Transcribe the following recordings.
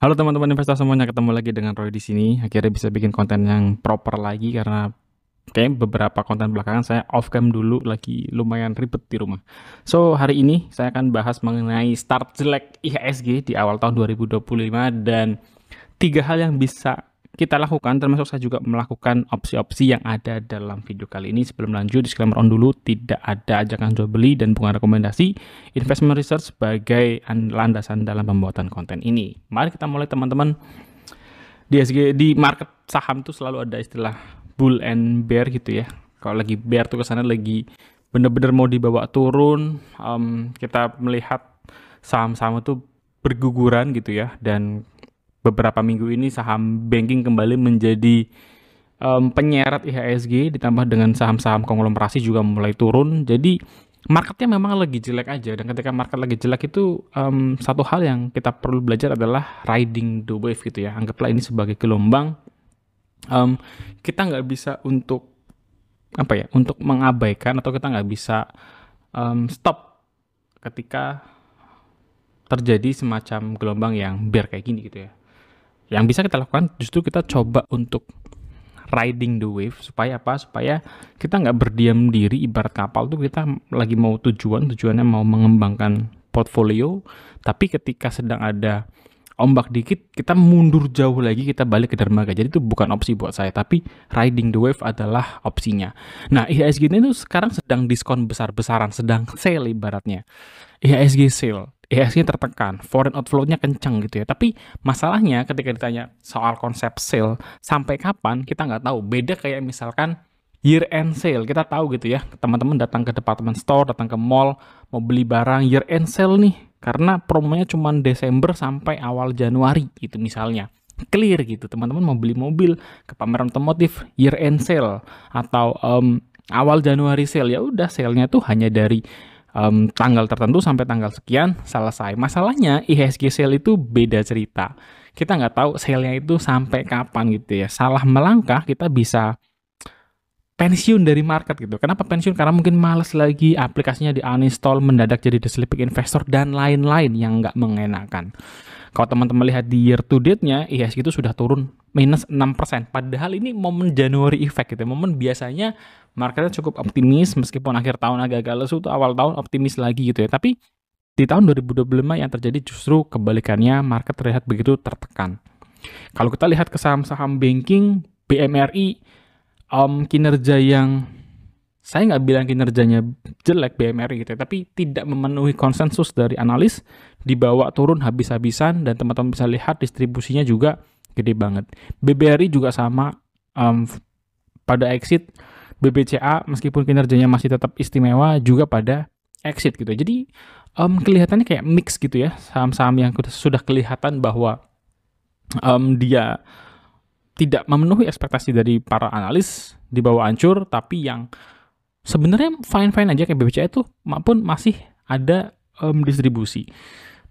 Halo teman-teman investor semuanya, ketemu lagi dengan Roy di sini. Akhirnya bisa bikin konten yang proper lagi karena kayaknya beberapa konten belakangan saya off cam dulu, lagi lumayan ribet di rumah. So, hari ini saya akan bahas mengenai start jelek IHSG di awal tahun 2025 dan tiga hal yang bisa kita lakukan, termasuk saya juga melakukan opsi-opsi yang ada dalam video kali ini. Sebelum lanjut, disclaimer on dulu, tidak ada ajakan jual beli dan bukan rekomendasi investment research sebagai landasan dalam pembuatan konten ini. Mari kita mulai teman-teman. Di market saham tuh selalu ada istilah bull and bear gitu ya. Kalau lagi bear tuh kesana lagi bener-bener mau dibawa turun, kita melihat saham-saham itu berguguran gitu ya, dan beberapa minggu ini saham banking kembali menjadi penyeret IHSG, ditambah dengan saham-saham konglomerasi juga mulai turun. Jadi marketnya memang lagi jelek aja, dan ketika market lagi jelek itu satu hal yang kita perlu belajar adalah riding the wave gitu ya. Anggaplah ini sebagai gelombang. Kita nggak bisa untuk untuk mengabaikan, atau kita nggak bisa stop ketika terjadi semacam gelombang yang bear kayak gini gitu ya. Yang bisa kita lakukan justru kita coba untuk riding the wave. Supaya apa? Supaya kita nggak berdiam diri ibarat kapal tuh, kita lagi mau tujuannya mau mengembangkan portfolio, tapi ketika sedang ada ombak dikit, kita mundur jauh lagi, kita balik ke dermaga. Jadi itu bukan opsi buat saya, tapi riding the wave adalah opsinya. Nah, IHSG ini tuh sekarang sedang diskon besar-besaran, sedang sale ibaratnya. IHSG sale, IHSG tertekan, foreign outflow-nya kencang gitu ya. Tapi masalahnya ketika ditanya soal konsep sale, sampai kapan kita nggak tahu. Beda kayak misalkan year end sale, kita tahu gitu ya, teman-teman datang ke department store, datang ke mall, mau beli barang year end sale nih, karena promonya cuma Desember sampai awal Januari gitu misalnya. Clear gitu, teman-teman mau beli mobil ke pameran otomotif year end sale atau awal Januari sale, ya udah sale-nya tuh hanya dari tanggal tertentu sampai tanggal sekian, selesai. Masalahnya IHSG sale itu beda cerita. Kita nggak tahu sale-nya itu sampai kapan gitu ya. Salah melangkah kita bisa pensiun dari market gitu. Kenapa pensiun? Karena mungkin males lagi, aplikasinya di uninstall, mendadak jadi the sleeping investor, dan lain-lain yang nggak mengenakan. Kalau teman-teman lihat di year to date-nya, IHSG itu sudah turun minus 6%. Padahal ini momen Januari effect gitu. Momen biasanya marketnya cukup optimis, meskipun akhir tahun agak-agak lesu, tuh awal tahun optimis lagi gitu ya. Tapi di tahun 2025 yang terjadi justru kebalikannya, market terlihat begitu tertekan. Kalau kita lihat ke saham-saham banking, BMRI, kinerja yang saya nggak bilang kinerjanya jelek BMRI gitu ya, tapi tidak memenuhi konsensus dari analis, dibawa turun habis-habisan, dan teman-teman bisa lihat distribusinya juga gede banget. BBRI juga sama, pada exit. BBCA meskipun kinerjanya masih tetap istimewa juga pada exit gitu. Jadi kelihatannya kayak mix gitu ya, saham-saham yang sudah kelihatan bahwa dia tidak memenuhi ekspektasi dari para analis, dibawa hancur, tapi yang sebenarnya fine-fine aja kayak BBCA itu maupun masih ada distribusi.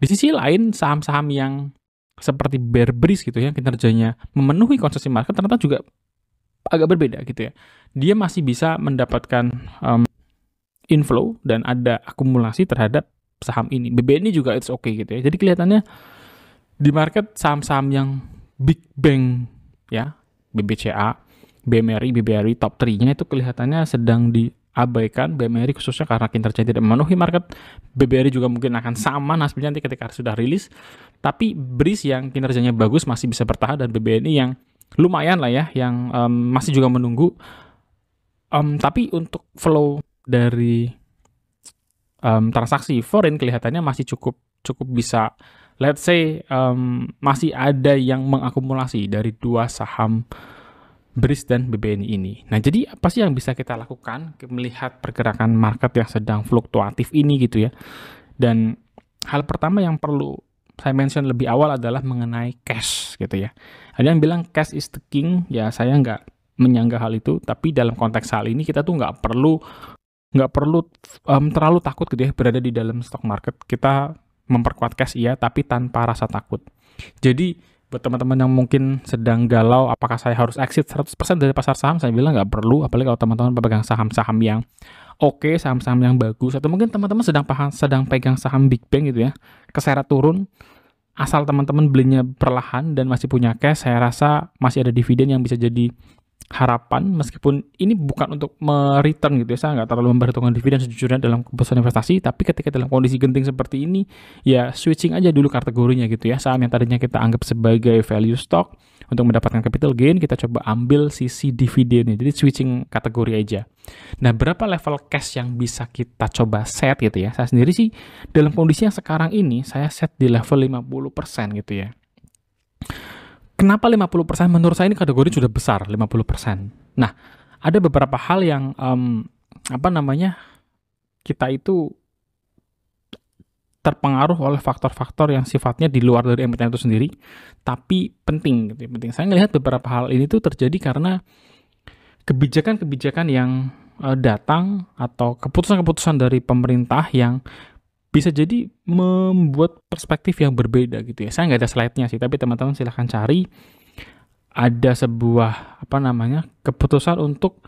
Di sisi lain, saham-saham yang seperti Bearbris gitu ya, kinerjanya memenuhi konsumsi market, ternyata juga agak berbeda gitu ya. Dia masih bisa mendapatkan inflow dan ada akumulasi terhadap saham ini. BBNI juga it's okay gitu ya. Jadi kelihatannya di market saham-saham yang big bang ya, BBCA, BMRI, BBRI top 3-nya itu kelihatannya sedang diabaikan. BMRI khususnya karena kinerja tidak memenuhi market. BBRI juga mungkin akan sama nasibnya nanti ketika sudah rilis. Tapi BRIS yang kinerjanya bagus masih bisa bertahan, dan BBNI yang lumayan lah ya, yang masih juga menunggu. Tapi untuk flow dari transaksi foreign kelihatannya masih cukup bisa, let's say masih ada yang mengakumulasi dari dua saham BRIS dan BBNI ini. Nah, jadi apa sih yang bisa kita lakukan melihat pergerakan market yang sedang fluktuatif ini gitu ya? Dan hal pertama yang perlu saya mention lebih awal adalah mengenai cash gitu ya. Ada yang bilang cash is the king, ya saya nggak menyanggah hal itu, tapi dalam konteks hal ini kita tuh nggak perlu terlalu takut gitu ya berada di dalam stock market. Kita memperkuat cash iya, tapi tanpa rasa takut. Jadi buat teman-teman yang mungkin sedang galau apakah saya harus exit 100% dari pasar saham, saya bilang nggak perlu, apalagi kalau teman-teman pegang saham-saham yang oke, saham-saham yang bagus, atau mungkin teman-teman sedang pegang saham Big Bang gitu ya, keseret turun, asal teman-teman belinya perlahan dan masih punya cash, saya rasa masih ada dividen yang bisa jadi harapan, meskipun ini bukan untuk return gitu ya, saya nggak terlalu memperhitungkan dividen sejujurnya dalam keputusan investasi, tapi ketika dalam kondisi genting seperti ini, ya switching aja dulu kategorinya gitu ya, saham yang tadinya kita anggap sebagai value stock, untuk mendapatkan capital gain, kita coba ambil sisi dividennya, jadi switching kategori aja. Nah, berapa level cash yang bisa kita coba set gitu ya, saya sendiri sih, dalam kondisi yang sekarang ini, saya set di level 50% gitu ya. Kenapa 50%? Menurut saya ini kategori sudah besar, 50%. Nah, ada beberapa hal yang kita itu terpengaruh oleh faktor-faktor yang sifatnya di luar dari emiten itu sendiri, tapi penting gitu ya, penting. Saya melihat beberapa hal ini tuh terjadi karena kebijakan-kebijakan yang datang atau keputusan-keputusan dari pemerintah yang bisa jadi membuat perspektif yang berbeda gitu ya. Saya nggak ada slide-nya sih, tapi teman-teman silahkan cari. Ada sebuah keputusan untuk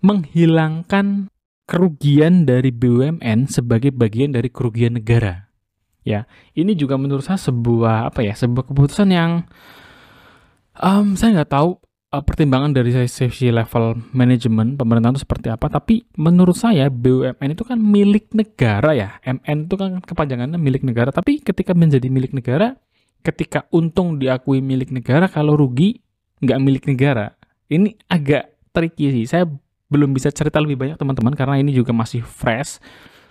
menghilangkan kerugian dari BUMN sebagai bagian dari kerugian negara. Ya, ini juga menurut saya sebuah keputusan yang saya nggak tahu pertimbangan dari sisi level manajemen pemerintahan itu seperti apa, tapi menurut saya BUMN itu kan milik negara ya, MN itu kan kepanjangannya milik negara, tapi ketika menjadi milik negara, ketika untung diakui milik negara, kalau rugi nggak milik negara. Ini agak tricky sih, saya belum bisa cerita lebih banyak teman-teman, karena ini juga masih fresh,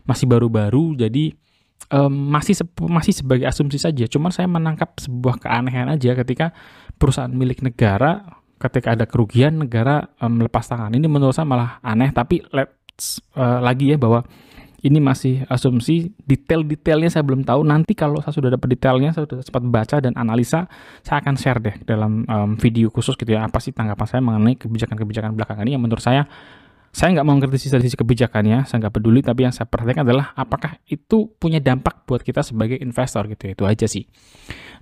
masih baru-baru, jadi masih sebagai asumsi saja, cuman saya menangkap sebuah keanehan aja ketika perusahaan milik negara, ketika ada kerugian negara melepas tangan. Ini menurut saya malah aneh, tapi lagi ya bahwa ini masih asumsi, detail-detailnya saya belum tahu. Nanti kalau saya sudah dapat detailnya, saya sudah sempat baca dan analisa, saya akan share deh dalam video khusus gitu ya, apa sih tanggapan saya mengenai kebijakan-kebijakan belakangan ini yang menurut saya nggak mau mengkritisi dari sisi kebijakannya, saya nggak peduli, tapi yang saya perhatikan adalah apakah itu punya dampak buat kita sebagai investor gitu ya, itu aja sih.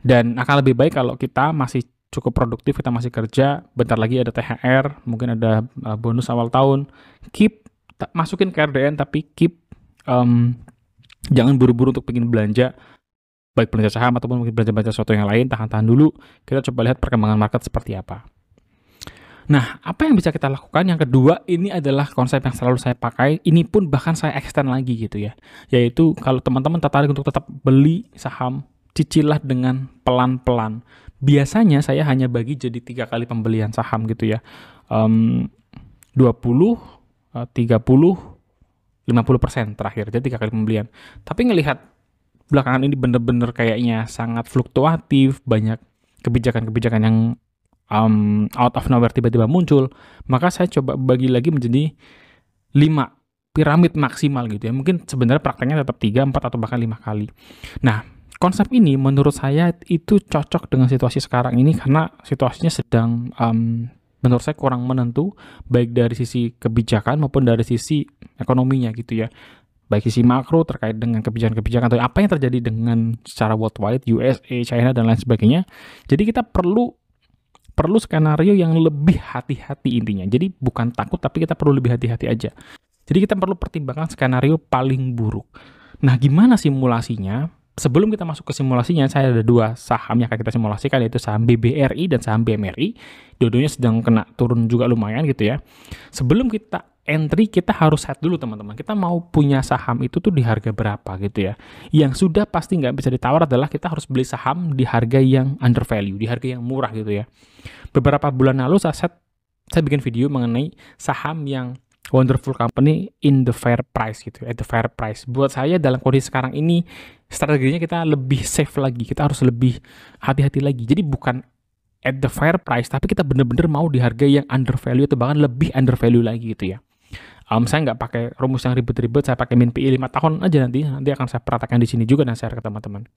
Dan akan lebih baik kalau kita masih cukup produktif, kita masih kerja, bentar lagi ada THR, mungkin ada bonus awal tahun, masukin ke RDN, tapi jangan buru-buru untuk pengen belanja, baik belanja saham ataupun mungkin belanja sesuatu yang lain, tahan-tahan dulu, kita coba lihat perkembangan market seperti apa. Nah, apa yang bisa kita lakukan? Yang kedua, ini adalah konsep yang selalu saya pakai, ini pun bahkan saya extend lagi gitu ya, yaitu kalau teman-teman tertarik untuk tetap beli saham, cicilah dengan pelan-pelan. Biasanya saya hanya bagi jadi 3 kali pembelian saham gitu ya, 20, 30, 50% terakhir, jadi 3 kali pembelian. Tapi ngelihat belakangan ini bener-bener kayaknya sangat fluktuatif, banyak kebijakan-kebijakan yang out of nowhere tiba-tiba muncul, maka saya coba bagi lagi menjadi 5 piramid maksimal gitu ya. Mungkin sebenarnya prakteknya tetap 3, 4, atau bahkan 5 kali. Nah, konsep ini menurut saya itu cocok dengan situasi sekarang ini, karena situasinya sedang menurut saya kurang menentu, baik dari sisi kebijakan maupun dari sisi ekonominya gitu ya, baik sisi makro terkait dengan kebijakan-kebijakan atau apa yang terjadi dengan secara worldwide, USA, China, dan lain sebagainya. Jadi kita perlu skenario yang lebih hati-hati intinya. Jadi bukan takut, tapi kita perlu lebih hati-hati aja. Jadi kita perlu pertimbangkan skenario paling buruk. Nah, gimana simulasinya? Sebelum kita masuk ke simulasinya, saya ada 2 saham yang akan kita simulasikan, yaitu saham BBRI dan saham BMRI. Dua-duanya sedang kena turun juga lumayan gitu ya. Sebelum kita entry, kita harus set dulu teman-teman. Kita mau punya saham itu tuh di harga berapa gitu ya. Yang sudah pasti nggak bisa ditawar adalah kita harus beli saham di harga yang undervalue, di harga yang murah gitu ya. Beberapa bulan lalu saya bikin video mengenai saham yang wonderful company in the fair price gitu, at the fair price. Buat saya dalam kondisi sekarang ini, strateginya kita lebih safe lagi, kita harus lebih hati-hati lagi. Jadi bukan at the fair price, tapi kita bener-bener mau di harga yang undervalue atau bahkan lebih undervalue lagi gitu ya. Saya nggak pakai rumus yang ribet-ribet, saya pakai min PI 5 tahun aja nanti akan saya praktekkan di sini juga dan share ke teman-teman.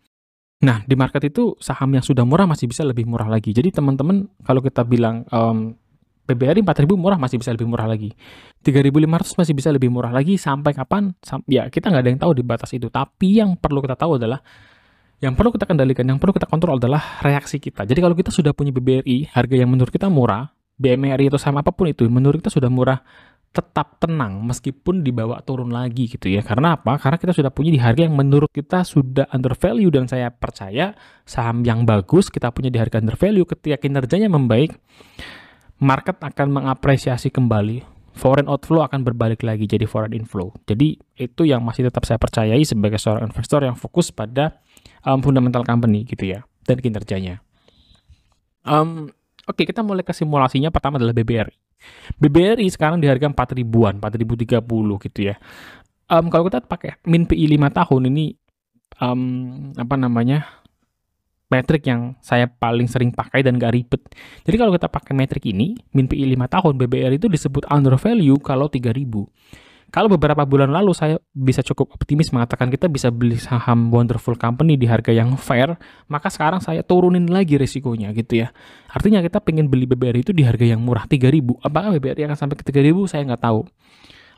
Nah, di market itu saham yang sudah murah masih bisa lebih murah lagi. Jadi teman-teman, kalau kita bilang BBRI 4.000 murah, masih bisa lebih murah lagi. 3.500 masih bisa lebih murah lagi. Sampai kapan? Ya, kita nggak ada yang tahu di batas itu. Tapi yang perlu kita tahu adalah, yang perlu kita kendalikan, yang perlu kita kontrol adalah reaksi kita. Jadi kalau kita sudah punya BBRI, harga yang menurut kita murah, BMRI atau saham apapun itu, menurut kita sudah murah, tetap tenang meskipun dibawa turun lagi gitu ya. Karena apa? Karena kita sudah punya di harga yang menurut kita sudah under value, dan saya percaya saham yang bagus kita punya di harga under value, ketika kinerjanya membaik, market akan mengapresiasi kembali. Foreign outflow akan berbalik lagi jadi foreign inflow. Jadi itu yang masih tetap saya percayai sebagai seorang investor yang fokus pada fundamental company gitu ya, dan kinerjanya. Oke, kita mulai ke simulasinya. Pertama adalah BBRI. BBRI sekarang di harga 4 ribuan, 4.030 gitu ya. Kalau kita pakai min PI 5 tahun ini, metrik yang saya paling sering pakai dan gak ribet. Jadi kalau kita pakai metrik ini, min PI 5 tahun, BBRI itu disebut under value kalau 3.000. Kalau beberapa bulan lalu saya bisa cukup optimis mengatakan kita bisa beli saham wonderful company di harga yang fair, maka sekarang saya turunin lagi risikonya gitu ya. Artinya kita pengen beli BBRI itu di harga yang murah 3.000. Apakah BBRI akan sampai ke 3.000? Saya nggak tahu.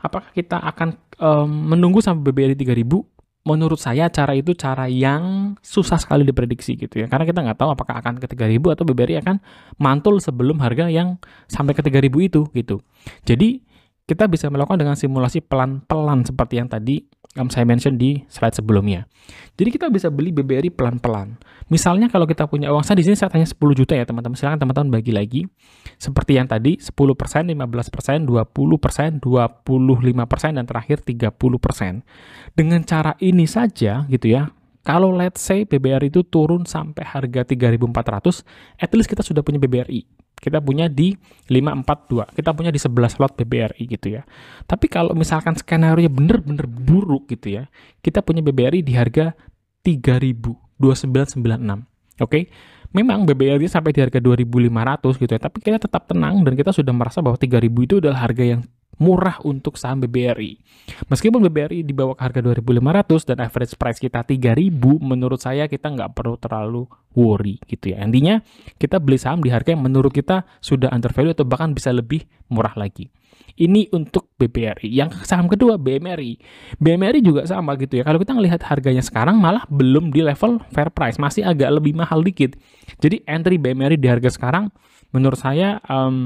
Apakah kita akan menunggu sampai BBRI 3.000? Menurut saya cara itu cara yang susah sekali diprediksi gitu ya. Karena kita nggak tahu apakah akan ke 3.000 atau BBRI akan mantul sebelum harga yang sampai ke 3.000 itu gitu. Jadi kita bisa melakukan dengan simulasi pelan-pelan seperti yang tadi saya mention di slide sebelumnya. Jadi kita bisa beli BBRI pelan-pelan. Misalnya kalau kita punya uang, saya di sini saya tanya 10 juta ya teman-teman. Silakan teman-teman bagi lagi. Seperti yang tadi 10%, 15%, 20%, 25%, dan terakhir 30%. Dengan cara ini saja gitu ya. Kalau let's say BBRI itu turun sampai harga 3.400, at least kita sudah punya BBRI. Kita punya di 542, kita punya di 11 lot BBRI gitu ya. Tapi kalau misalkan skenario bener-bener buruk gitu ya, kita punya BBRI di harga 3.02996. Oke? Memang BBRI sampai di harga 2.500 gitu ya, tapi kita tetap tenang dan kita sudah merasa bahwa 3.000 itu adalah harga yang murah untuk saham BBRI. Meskipun BBRI dibawa ke harga 2.500 dan average price kita 3.000, menurut saya kita nggak perlu terlalu worry gitu ya. Intinya kita beli saham di harga yang menurut kita sudah under value atau bahkan bisa lebih murah lagi. Ini untuk BBRI. Yang saham kedua BMRI. BMRI juga sama gitu ya. Kalau kita ngelihat harganya sekarang malah belum di level fair price, masih agak lebih mahal dikit. Jadi entry BMRI di harga sekarang menurut saya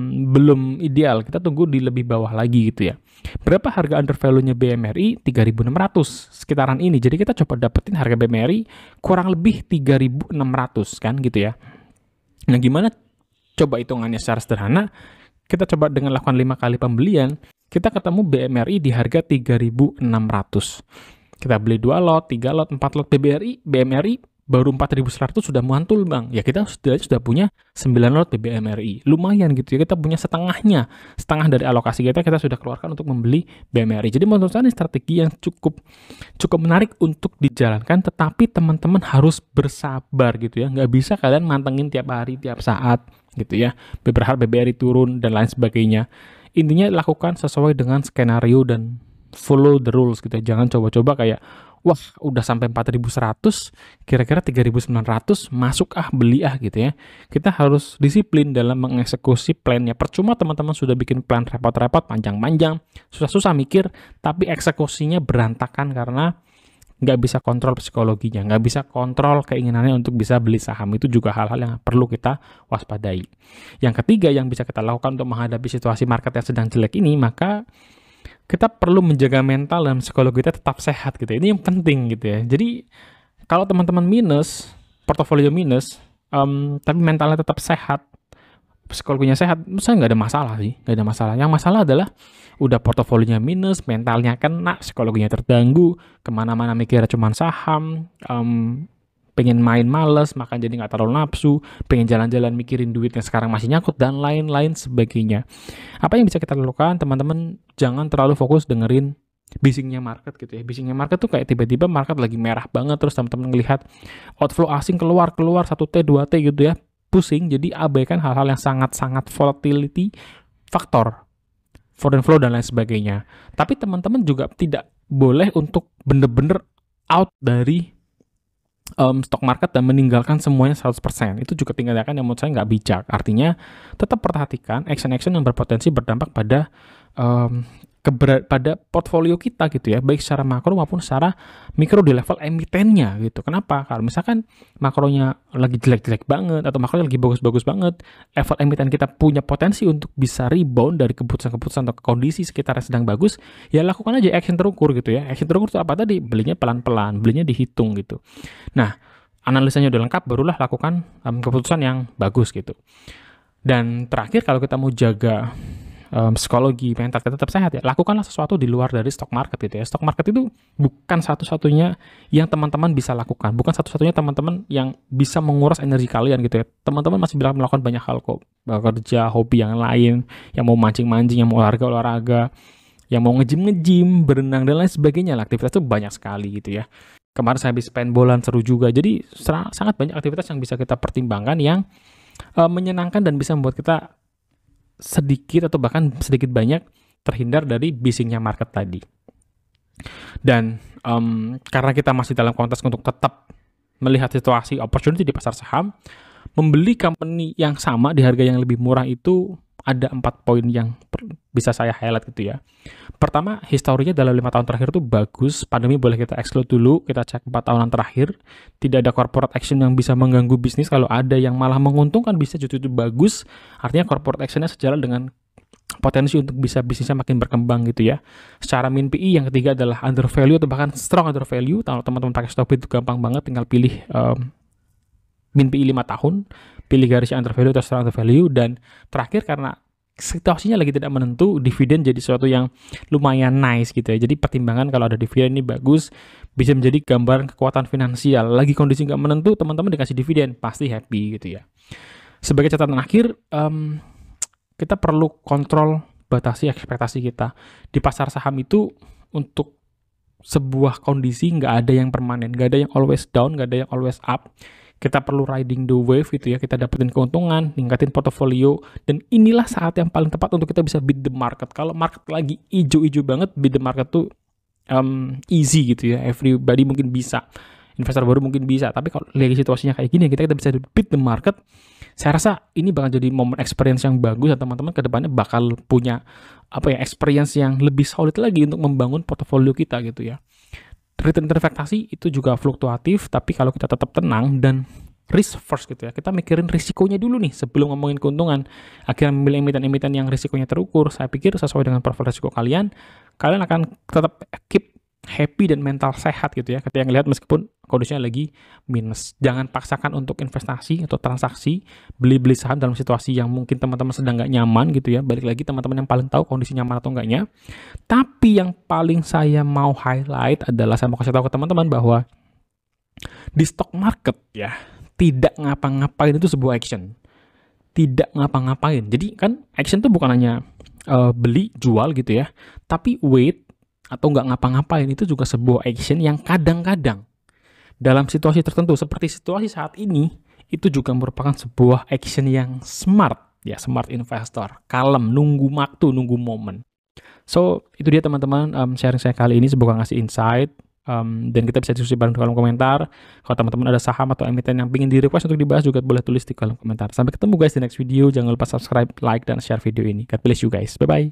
belum ideal. Kita tunggu di lebih bawah lagi gitu ya. Berapa harga under value-nya BMRI? 3.600 sekitaran ini. Jadi kita coba dapetin harga BMRI kurang lebih 3.600 kan gitu ya. Nah gimana coba hitungannya secara sederhana? Kita coba dengan lakukan 5 kali pembelian, kita ketemu BMRI di harga 3.600. Kita beli 2 lot, 3 lot, 4 lot BMRI baru 4.100 sudah mantul bang. Ya kita sudah punya 9 lot BMRI. Lumayan gitu ya, kita punya setengah dari alokasi kita sudah keluarkan untuk membeli BMRI. Jadi menurut saya ini strategi yang cukup menarik untuk dijalankan, tetapi teman-teman harus bersabar gitu ya. Nggak bisa kalian mantengin tiap hari, tiap saat gitu ya. Berharap BBRI turun dan lain sebagainya. Intinya lakukan sesuai dengan skenario dan follow the rules gitu ya. Jangan coba-coba kayak wah udah sampai 4.100, kira-kira 3.900 masuk beli gitu ya. Kita harus disiplin dalam mengeksekusi plannya. Percuma teman-teman sudah bikin plan repot-repot, panjang-panjang, susah-susah mikir, tapi eksekusinya berantakan karena nggak bisa kontrol psikologinya, nggak bisa kontrol keinginannya untuk bisa beli saham. Itu juga hal-hal yang perlu kita waspadai. Yang ketiga yang bisa kita lakukan untuk menghadapi situasi market yang sedang jelek ini, maka kita perlu menjaga mental dan psikologi kita tetap sehat gitu. Ini yang penting gitu ya. Jadi kalau teman-teman minus, portofolio minus, tapi mentalnya tetap sehat, psikologinya sehat, saya nggak ada masalah sih, nggak ada masalah. Yang masalah adalah udah portofolionya minus, mentalnya kena, psikologinya terganggu, kemana-mana mikirnya cuma saham, pengen main males, makan jadi nggak terlalu nafsu, pengen jalan-jalan mikirin duitnya sekarang masih nyangkut, dan lain-lain sebagainya. Apa yang bisa kita lakukan, teman-teman? Jangan terlalu fokus dengerin bisingnya market gitu ya. Bisingnya market tuh kayak tiba-tiba market lagi merah banget, terus teman-teman ngelihat outflow asing keluar 1T, 2T gitu ya, pusing. Jadi abaikan hal-hal yang sangat-sangat volatility faktor, foreign flow dan lain sebagainya. Tapi teman-teman juga tidak boleh untuk bener-bener out dari stock market dan meninggalkan semuanya 100%. Itu juga tindakan yang menurut saya nggak bijak. Artinya tetap perhatikan action-action yang berpotensi berdampak pada pada portfolio kita gitu ya, baik secara makro maupun secara mikro di level emitennya gitu. Kenapa? Kalau misalkan makronya lagi jelek-jelek banget atau makronya lagi bagus-bagus banget, level emiten kita punya potensi untuk bisa rebound dari keputusan-keputusan atau kondisi sekitar yang sedang bagus, ya lakukan aja action terukur gitu ya. Action terukur itu apa tadi? Belinya pelan-pelan, belinya dihitung gitu. Nah, analisanya udah lengkap, barulah lakukan keputusan yang bagus gitu. Dan terakhir, kalau kita mau jaga psikologi mental kita tetap sehat ya, lakukanlah sesuatu di luar dari stock market gitu ya. Stock market itu bukan satu-satunya yang teman-teman bisa lakukan, bukan satu-satunya teman-teman yang bisa menguras energi kalian gitu ya. Teman-teman masih bisa melakukan banyak hal kok, bekerja, hobi yang lain, yang mau mancing-mancing, yang mau olahraga, yang mau nge-gym, berenang dan lain sebagainya. Aktivitas itu banyak sekali gitu ya. Kemarin saya habis paintballan, seru juga. Jadi sangat banyak aktivitas yang bisa kita pertimbangkan yang menyenangkan dan bisa membuat kita sedikit atau bahkan sedikit banyak terhindar dari bisingnya market tadi. Dan karena kita masih dalam konteks untuk tetap melihat situasi opportunity di pasar saham, membeli company yang sama di harga yang lebih murah itu ada 4 poin yang bisa saya highlight gitu ya. Pertama, historinya dalam 5 tahun terakhir itu bagus. Pandemi boleh kita exclude dulu, kita cek 4 tahunan terakhir. Tidak ada corporate action yang bisa mengganggu bisnis. Kalau ada yang malah menguntungkan bisnis, justru itu bagus. Artinya corporate actionnya sejalan dengan potensi untuk bisa bisnisnya makin berkembang gitu ya. Secara min PE yang ketiga adalah under value atau bahkan strong under value. Kalau teman-teman pakai stop itu gampang banget, tinggal pilih min PE 5 tahun, pilih garisnya under value atau strong under value. Dan terakhir, karena situasinya lagi tidak menentu, dividen jadi sesuatu yang lumayan nice gitu ya. Jadi pertimbangan kalau ada dividen ini bagus, bisa menjadi gambaran kekuatan finansial. Lagi kondisi nggak menentu, teman-teman dikasih dividen, pasti happy gitu ya. Sebagai catatan akhir, kita perlu kontrol, batasi ekspektasi kita. Di pasar saham itu, untuk sebuah kondisi nggak ada yang permanen, nggak ada yang always down, nggak ada yang always up. Kita perlu riding the wave gitu ya, kita dapetin keuntungan, ningkatin portofolio, dan inilah saat yang paling tepat untuk kita bisa beat the market. Kalau market lagi ijo-ijo banget, beat the market tuh easy gitu ya, everybody mungkin bisa, investor baru mungkin bisa, tapi kalau lagi situasinya kayak gini, kita bisa beat the market. Saya rasa ini bakal jadi momen experience yang bagus, dan teman-teman ke depannya bakal punya experience yang lebih solid lagi untuk membangun portofolio kita gitu ya. Return investasi itu juga fluktuatif, tapi kalau kita tetap tenang dan risk first gitu ya, kita mikirin risikonya dulu nih sebelum ngomongin keuntungan. Akhirnya memilih emiten-emiten yang risikonya terukur, saya pikir sesuai dengan profil risiko kalian akan tetap keep happy dan mental sehat gitu ya, ketika ngelihat meskipun kondisinya lagi minus. Jangan paksakan untuk investasi atau transaksi, beli-beli saham dalam situasi yang mungkin teman-teman sedang nggak nyaman gitu ya. Balik lagi, teman-teman yang paling tahu kondisi nyaman atau enggaknya. Tapi yang paling saya mau highlight adalah, saya mau kasih tahu ke teman-teman bahwa di stock market ya, tidak ngapa-ngapain itu sebuah action. Tidak ngapa-ngapain. Jadi kan action itu bukan hanya beli, jual gitu ya, tapi wait atau nggak ngapa-ngapain itu juga sebuah action yang kadang-kadang dalam situasi tertentu seperti situasi saat ini itu juga merupakan sebuah action yang smart ya, smart investor, kalem, nunggu waktu, nunggu momen. So itu dia teman-teman, sharing saya kali ini semoga ngasih insight, dan kita bisa diskusi bareng di kolom komentar. Kalau teman-teman ada saham atau emiten yang ingin di request untuk dibahas juga boleh tulis di kolom komentar. Sampai ketemu guys di next video, jangan lupa subscribe, like, dan share video ini. God bless you guys, bye bye.